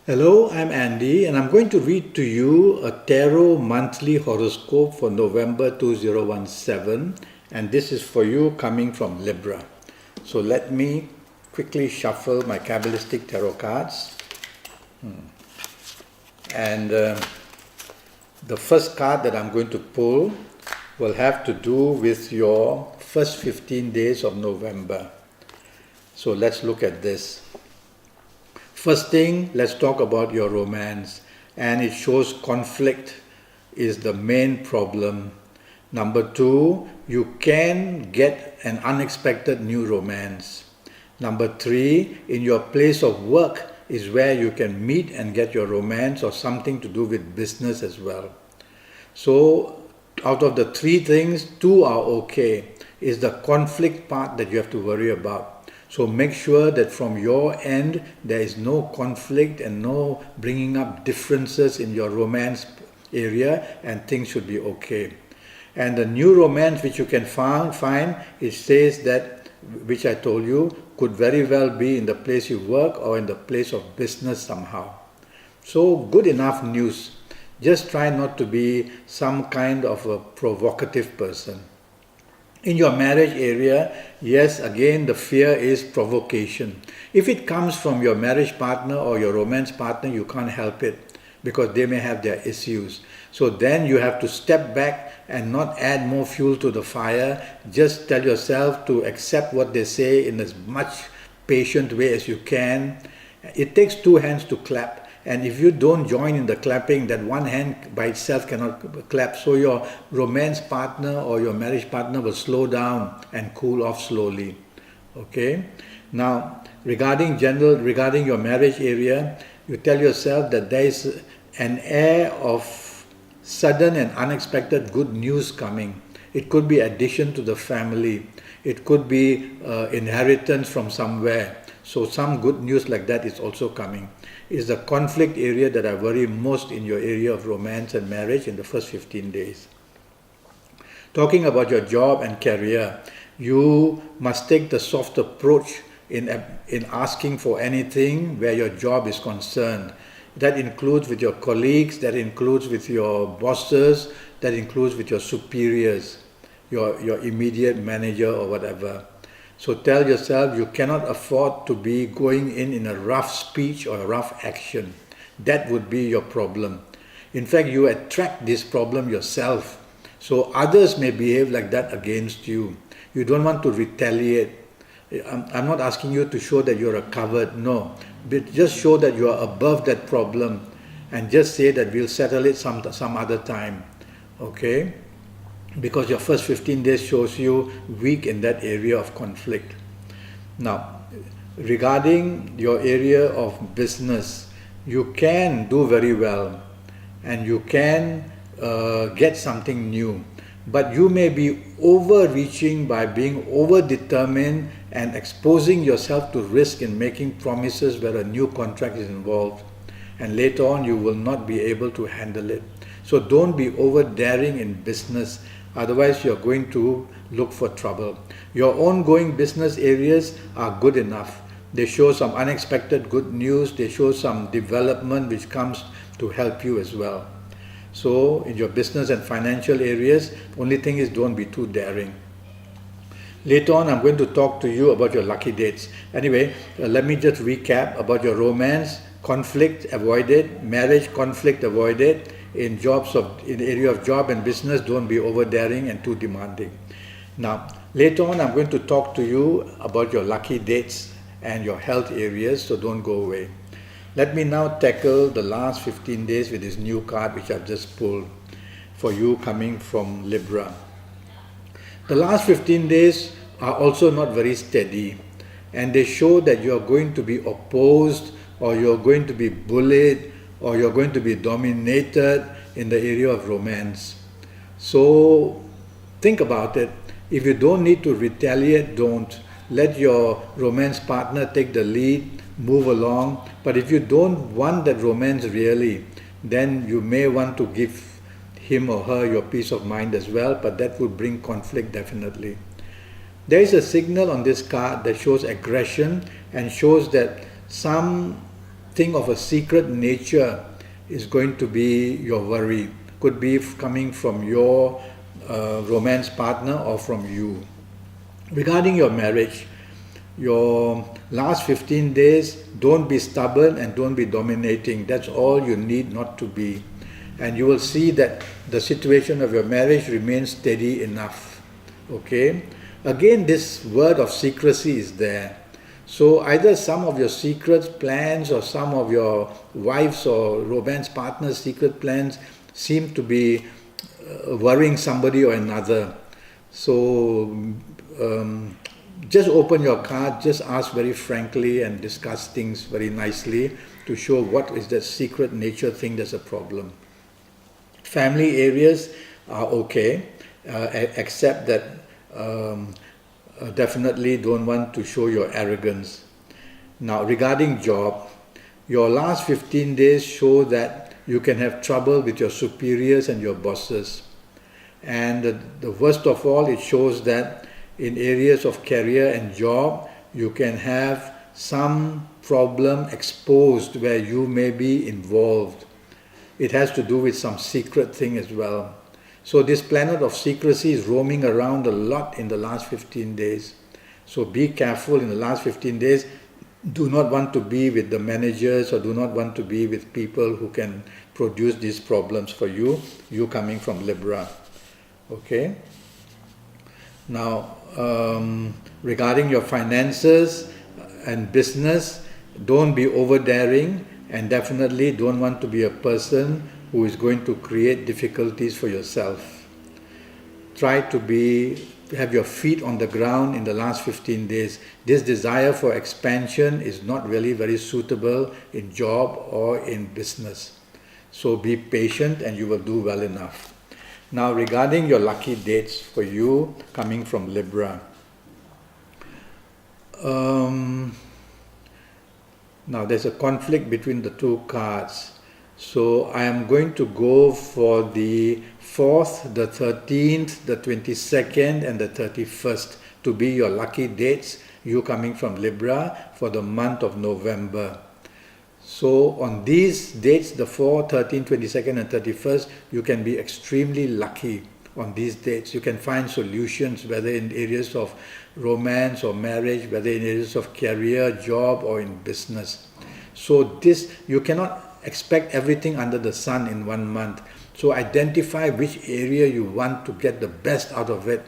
Hello, I'm Andy, and I'm going to read to you a tarot monthly horoscope for November 2017, and this is for you coming from Libra. So let me quickly shuffle my Kabbalistic tarot cards. And the first card that I'm going to pull will have to do with your first 15 days of November. So let's look at this. First thing, let's talk about your romance, and it shows conflict is the main problem. Number two, you can get an unexpected new romance. Number three, in your place of work is where you can meet and get your romance or something to do with business as well. So out of the three things, two are okay. It's the conflict part that you have to worry about. So make sure that from your end, there is no conflict and no bringing up differences in your romance area, and things should be okay. And the new romance which you can find, it says that, which I told you, could very well be in the place you work or in the place of business somehow. So good enough news. Just try not to be some kind of a provocative person. In your marriage area, yes, again, the fear is provocation. If it comes from your marriage partner or your romance partner, you can't help it because they may have their issues. So then you have to step back and not add more fuel to the fire. Just tell yourself to accept what they say in as much patient way as you can. It takes two hands to clap. And if you don't join in the clapping, that one hand by itself cannot clap. So your romance partner or your marriage partner will slow down and cool off slowly. Okay? Now, regarding your marriage area, you tell yourself that there is an air of sudden and unexpected good news coming. It could be addition to the family. It could be inheritance from somewhere. So some good news like that is also coming. It's the conflict area that I worry most in your area of romance and marriage in the first 15 days. Talking about your job and career, you must take the soft approach in asking for anything where your job is concerned. That includes with your colleagues, that includes with your bosses, that includes with your superiors, your immediate manager or whatever. So tell yourself you cannot afford to be going in a rough speech or a rough action. That would be your problem. In fact, you attract this problem yourself. So others may behave like that against you. You don't want to retaliate. I'm not asking you to show that you're a coward, no. But just show that you are above that problem and just say that we'll settle it some other time. Okay? Because your first 15 days shows you weak in that area of conflict. Now, regarding your area of business, you can do very well and you can get something new, but you may be overreaching by being over-determined and exposing yourself to risk in making promises where a new contract is involved, and later on you will not be able to handle it. So don't be over-daring in business. Otherwise, you're going to look for trouble. Your ongoing business areas are good enough. They show some unexpected good news. They show some development which comes to help you as well. So in your business and financial areas, only thing is don't be too daring. Later on, I'm going to talk to you about your lucky dates. Anyway, let me just recap about your romance. Conflict avoided, marriage conflict avoided. In the area of job and business, don't be over daring and too demanding. Now, later on, I'm going to talk to you about your lucky dates and your health areas, so don't go away. Let me now tackle the last 15 days with this new card which I've just pulled for you coming from Libra. The last 15 days are also not very steady, and they show that you are going to be opposed, or you're going to be bullied, or you're going to be dominated in the area of romance. So think about it. If you don't need to retaliate, don't. Let your romance partner take the lead, move along. But if you don't want that romance really, then you may want to give him or her your peace of mind as well, but that would bring conflict definitely. There is a signal on this card that shows aggression and shows that some thing of a secret nature is going to be your worry. Could be coming from your romance partner or from you. Regarding your marriage, your last 15 days, don't be stubborn and don't be dominating. That's all you need not to be. And you will see that the situation of your marriage remains steady enough. Okay? Again, this word of secrecy is there. So either some of your secret plans or some of your wife's or romance partner's secret plans seem to be worrying somebody or another. So just open your card, just ask very frankly and discuss things very nicely to show what is that secret nature thing that's a problem. Family areas are okay, except that definitely don't want to show your arrogance. Now regarding job, your last 15 days show that you can have trouble with your superiors and your bosses. And the worst of all, it shows that in areas of career and job, you can have some problem exposed where you may be involved. It has to do with some secret thing as well. So this planet of secrecy is roaming around a lot in the last 15 days. So be careful in the last 15 days. Do not want to be with the managers or do not want to be with people who can produce these problems for you, you coming from Libra. Okay? Now, regarding your finances and business, don't be over-daring and definitely don't want to be a person who is going to create difficulties for yourself. Try to have your feet on the ground in the last 15 days. This desire for expansion is not really very suitable in job or in business. So be patient and you will do well enough. Now regarding your lucky dates for you coming from Libra. Now there's a conflict between the two cards. So I am going to go for the 4th, the 13th, the 22nd and the 31st to be your lucky dates, you coming from Libra, for the month of November. So on these dates, the 4th, 13th, 22nd and 31st, you can be extremely lucky on these dates. You can find solutions, whether in areas of romance or marriage, whether in areas of career, job or in business. So this, you cannot expect everything under the sun in 1 month. So identify which area you want to get the best out of it.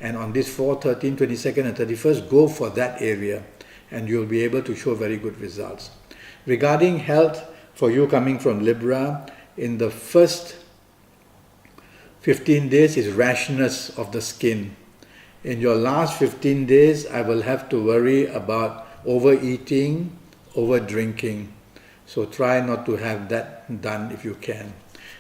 And on this 4th, 13th, 22nd and 31st, go for that area and you'll be able to show very good results. Regarding health, for you coming from Libra, in the first 15 days is rashness of the skin. In your last 15 days, I will have to worry about overeating, over drinking. So try not to have that done if you can.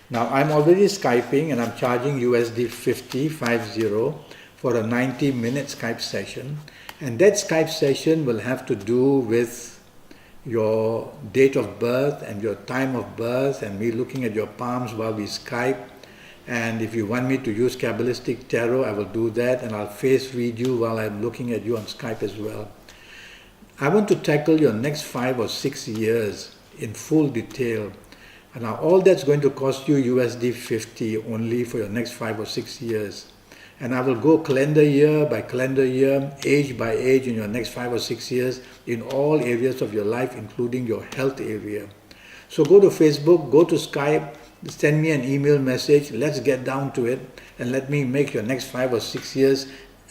Now I'm already Skyping and I'm charging USD 50 for a 90-minute Skype session. And that Skype session will have to do with your date of birth and your time of birth and me looking at your palms while we Skype. And if you want me to use Kabbalistic Tarot, I will do that and I'll face read you while I'm looking at you on Skype as well. I want to tackle your next 5 or 6 years in full detail. And now all that's going to cost you USD 50 only for your next 5 or 6 years. And I will go calendar year by calendar year, age by age in your next 5 or 6 years in all areas of your life, including your health area. So go to Facebook, go to Skype, send me an email message, let's get down to it and let me make your next 5 or 6 years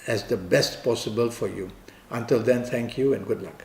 as the best possible for you. Until then, thank you and good luck.